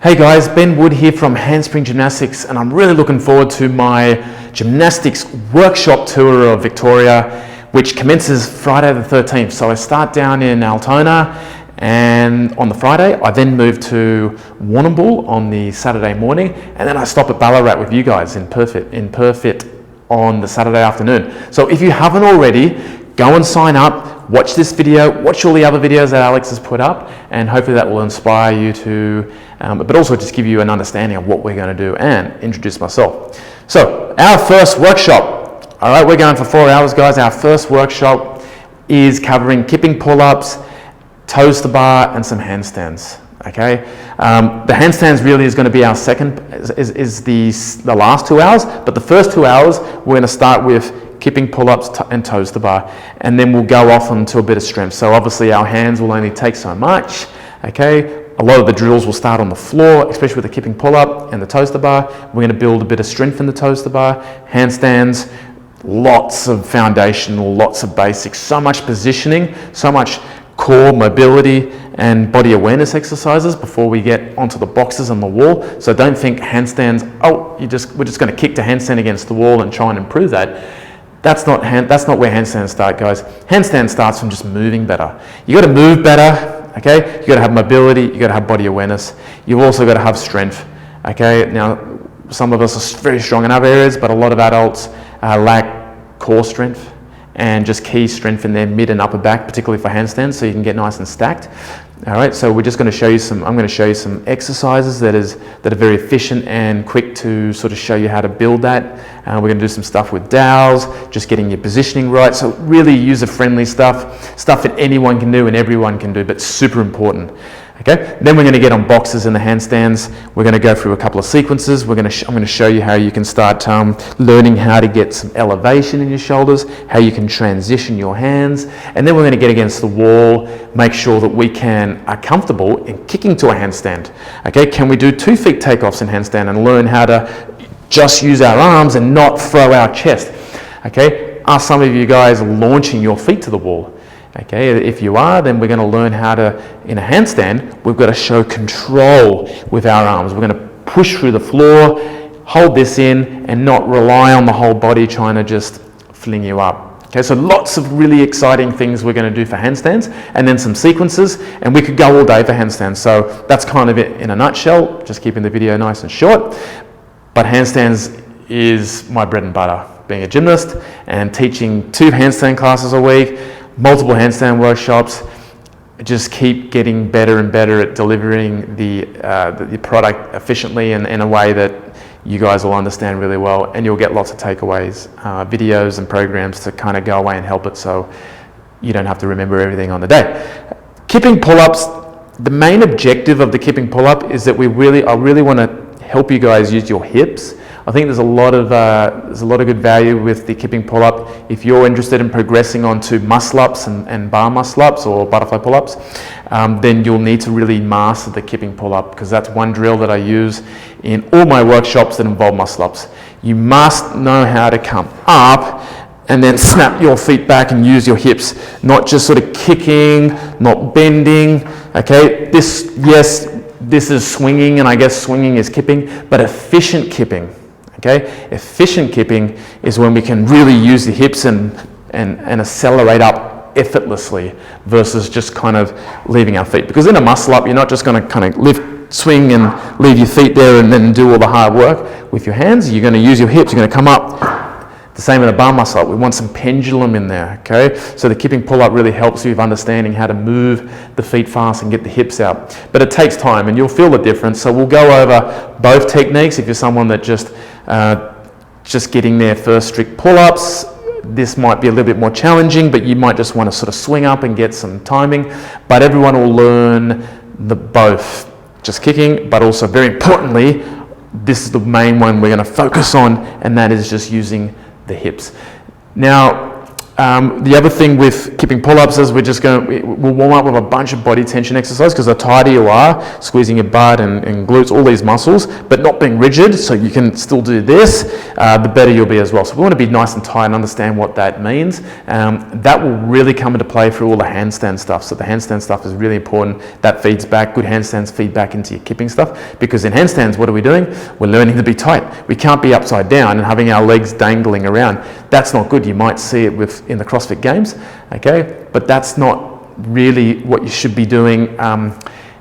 Hey guys, Ben Wood here from Handspring Gymnastics, and I'm really looking forward to my gymnastics workshop tour of Victoria, which commences Friday the 13th. So I start down in Altona, and on the Friday, I then move to Warrnambool on the Saturday morning, and then I stop at Ballarat with you guys in Perfit on the Saturday afternoon. So if you haven't already, go and sign up, watch this video, watch all the other videos that Alex has put up, and hopefully that will inspire you to, but also just give you an understanding of what we're going to do and introduce myself. So our first workshop, all right, we're going for 4 hours, guys. Our first workshop is covering kipping pull-ups, toes to bar, and some handstands. Okay, the handstands really is going to be our second, is the last 2 hours, but the first 2 hours we're going to start with kipping pull-ups and toes to bar, and then we'll go off onto a bit of strength. So obviously our hands will only take so much. Okay, a lot of the drills will start on the floor, especially with the kipping pull-up and the toes to bar. We're going to build a bit of strength in the toes to bar. Handstands, lots of foundational, lots of basics, so much positioning, so much core mobility and body awareness exercises before we get onto the boxes and the wall. So don't think handstands, oh, we're just going to kick the handstand against the wall and try and improve that. That's not where handstands start, guys. Handstand starts from just moving better. You got to move better, okay? You got to have mobility, you got to have body awareness. You've also got to have strength, okay? Now, some of us are very strong in other areas, but a lot of adults lack core strength and just key strength in their mid and upper back, particularly for handstands, so you can get nice and stacked. All right, so we're just going to show you I'm going to show you some exercises that are very efficient and quick to sort of show you how to build that. We're going to do some stuff with dowels, just getting your positioning right. So really user-friendly stuff that anyone can do and everyone can do, but super important. Okay, then we're going to get on boxes and the handstands. We're going to go through a couple of sequences. I'm going to show you how you can start learning how to get some elevation in your shoulders, how you can transition your hands, and then we're going to get against the wall, make sure that we are comfortable in kicking to a handstand. Okay, can we do 2 feet takeoffs in handstand and learn how to just use our arms and not throw our chest? Okay, are some of you guys launching your feet to the wall? Okay, if you are, then we're going to learn how to, in a handstand, we've got to show control with our arms. We're going to push through the floor, hold this in, and not rely on the whole body trying to just fling you up. Okay, so lots of really exciting things we're going to do for handstands, and then some sequences, and we could go all day for handstands. So that's kind of it in a nutshell, just keeping the video nice and short. But handstands is my bread and butter, being a gymnast and teaching 2 handstand classes a week, multiple handstand workshops. Just keep getting better and better at delivering the product efficiently and in a way that you guys will understand really well, and you'll get lots of takeaways, videos and programs to kind of go away and help it, so you don't have to remember everything on the day. Kipping pull-ups, the main objective of the kipping pull-up is that I really want to help you guys use your hips. I think there's a lot of good value with the kipping pull-up. If you're interested in progressing onto muscle-ups and bar muscle-ups or butterfly pull-ups, then you'll need to really master the kipping pull-up, because that's one drill that I use in all my workshops that involve muscle-ups. You must know how to come up and then snap your feet back and use your hips, not just sort of kicking, not bending. Okay, this is swinging, and I guess swinging is kipping, but efficient kipping. Okay, efficient kipping is when we can really use the hips and accelerate up effortlessly versus just kind of leaving our feet. Because in a muscle up, you're not just going to kind of swing and leave your feet there and then do all the hard work. With your hands, you're going to use your hips, you're going to come up. The same in a bar muscle up. We want some pendulum in there, okay? So the kipping pull-up really helps you with understanding how to move the feet fast and get the hips out. But it takes time, and you'll feel the difference. So we'll go over both techniques. If you're someone that just getting their first strict pull-ups, this might be a little bit more challenging, but you might just want to sort of swing up and get some timing. But everyone will learn both, just kicking, but also very importantly, this is the main one we're going to focus on, and that is just using the hips. Now, The other thing with kipping pull-ups is we'll warm up with a bunch of body tension exercise, because the tighter you are, squeezing your butt and glutes, all these muscles, but not being rigid, so you can still do this, the better you'll be as well. So we want to be nice and tight and understand what that means. That will really come into play through all the handstand stuff. So the handstand stuff is really important. That feeds back, good handstands feed back into your kipping stuff, because in handstands, what are we doing? We're learning to be tight. We can't be upside down and having our legs dangling around. That's not good. You might see it in the CrossFit Games, okay? But that's not really what you should be doing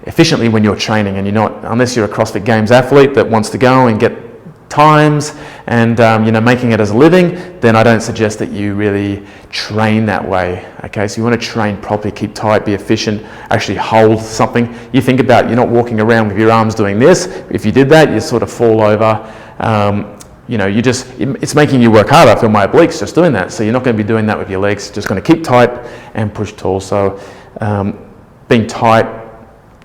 efficiently when you're training, and you're not, unless you're a CrossFit Games athlete that wants to go and get times and making it as a living, then I don't suggest that you really train that way, okay? So you want to train properly, keep tight, be efficient, actually hold something. You think about, you're not walking around with your arms doing this. If you did that, you sort of fall over. It's making you work harder. I feel my obliques just doing that. So you're not going to be doing that with your legs. Just going to keep tight and push tall. So being tight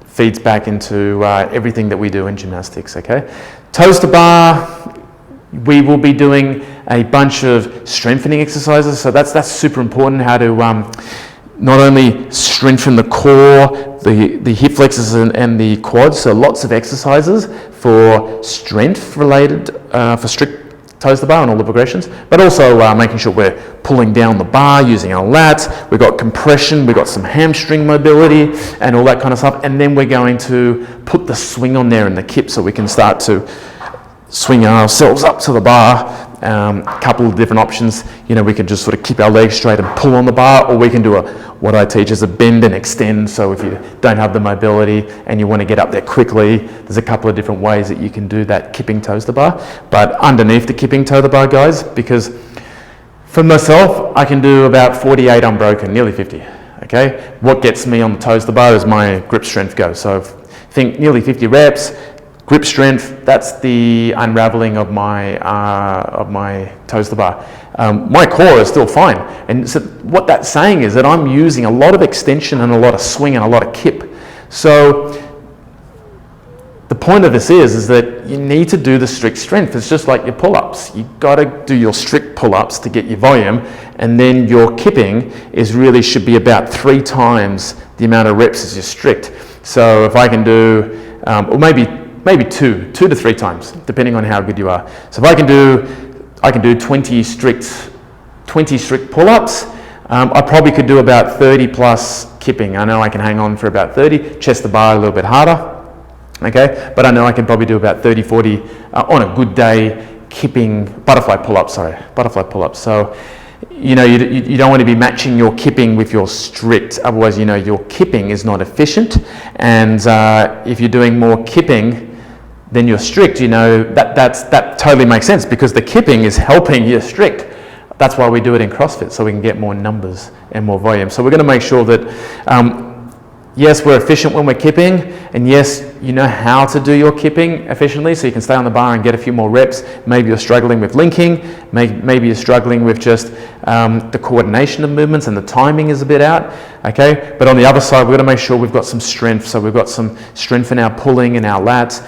feeds back into everything that we do in gymnastics, okay? Toes to bar, we will be doing a bunch of strengthening exercises. So that's super important, how to not only strengthen the core, the hip flexors and the quads, so lots of exercises for strength related, for strict toes to bar and all the progressions, but also making sure we're pulling down the bar using our lats. We've got compression, we've got some hamstring mobility and all that kind of stuff, and then we're going to put the swing on there in the kip so we can start to swing ourselves up to the bar. A couple of different options. We can just sort of keep our legs straight and pull on the bar, or we can do what I teach is a bend and extend. So if you don't have the mobility and you want to get up there quickly, there's a couple of different ways that you can do that kipping toes to bar. But underneath the kipping toe to bar, guys, because for myself, I can do about 48 unbroken, nearly 50, okay? What gets me on the toes to bar is my grip strength goes. So think nearly 50 reps, grip strength, that's the unraveling of my toes to bar. My core is still fine. And so what that's saying is that I'm using a lot of extension and a lot of swing and a lot of kip. So the point of this is that you need to do the strict strength. It's just like your pull-ups. You've got to do your strict pull-ups to get your volume, and then your kipping should be about 3 times the amount of reps as your strict. So if I can do, or maybe two to 3 times, depending on how good you are. So if I can do 20 strict pull-ups. I probably could do about 30 plus kipping. I know I can hang on for about 30, chest to bar a little bit harder, okay? But I know I can probably do about 30, 40 on a good day kipping, butterfly pull-ups. So, you don't want to be matching your kipping with your strict, otherwise, your kipping is not efficient. And if you're doing more kipping than your strict, that totally makes sense, because the kipping is helping your strict. That's why we do it in CrossFit, so we can get more numbers and more volume. So we're going to make sure that, yes, we're efficient when we're kipping, and yes, you know how to do your kipping efficiently, so you can stay on the bar and get a few more reps. Maybe you're struggling with linking, maybe you're struggling with just the coordination of movements and the timing is a bit out, okay? But on the other side, we've got to make sure we've got some strength. So we've got some strength in our pulling and our lats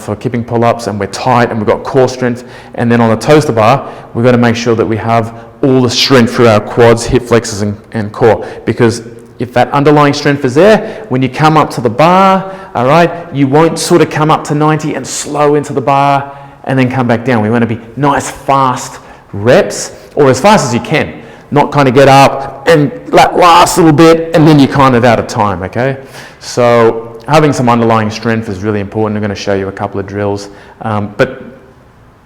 for kipping pull-ups, and we're tight, and we've got core strength. And then on the toes to bar, we've got to make sure that we have all the strength through our quads, hip flexors, and core, because if that underlying strength is there, when you come up to the bar, all right, you won't sort of come up to 90 and slow into the bar and then come back down. We want to be nice, fast reps, or as fast as you can, not kind of get up and that last little bit and then you're kind of out of time, okay? So having some underlying strength is really important. I'm going to show you a couple of drills, but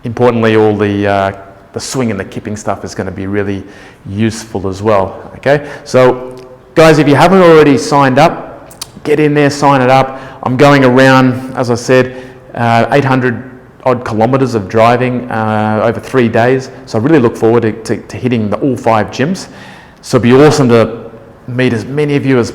importantly, all the swing and the kipping stuff is going to be really useful as well, okay? So guys, if you haven't already signed up, get in there, sign it up. I'm going around, as I said, 800 odd kilometers of driving over 3 days. So I really look forward to hitting all 5 gyms. So it'd be awesome to meet as many of you as